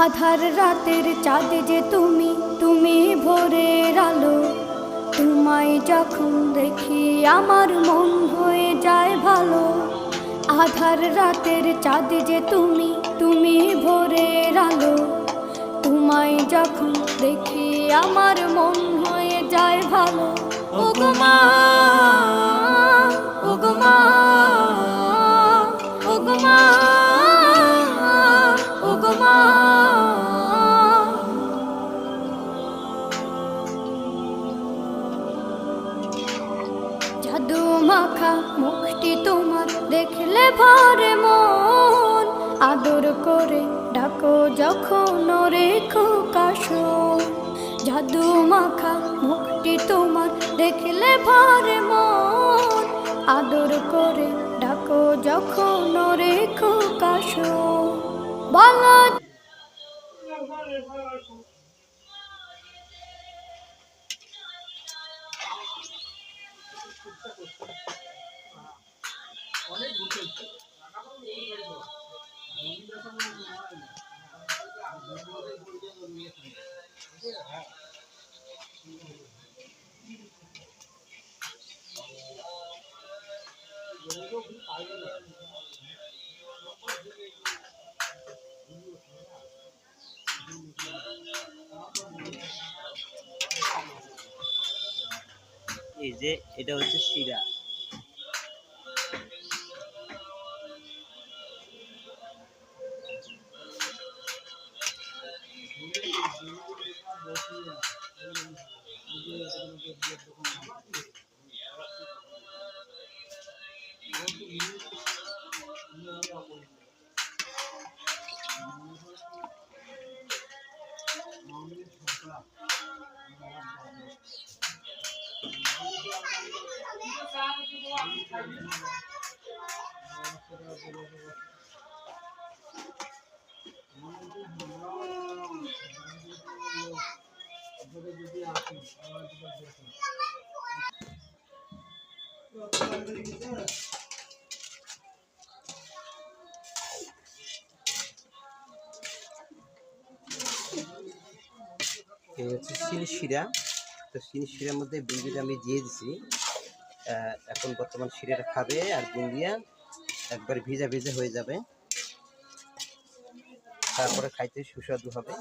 আধার রাতের চাঁদ যে তুমি, তুমি ভোরের আলো। তোমায় যখন দেখি আমার মন হয়ে যায় ভালো। আধার রাতের চাঁদ যে তুমি, তুমি ভোরের আলো। তোমায় যখন দেখি আমার মন হয়ে যায় ভালো। ওগো মা, ওগো মা, ওগো মা, ওগো মা। জাদু মাখা মুখটি তোমার দেখলে ভরে মন। আদর করে ডাকো যখন রেখো কাশন। জাদু মাখা মুখটি তোমার দেখলে ভরে মন। আদর করে ডাকো যখন রেখো কাশন। বলো এই যে এটা হচ্ছে শিরা। এই হচ্ছে চিনি শিরা। তো চিনি শিরার মধ্যে বুন্দিটা আমি দিয়ে দিছি। এখন বর্তমান শিরাটা খাবে আর বুন্দিয়া একবার ভিজা ভিজা হয়ে যাবে, তারপরে খাইতে সুস্বাদু হবে।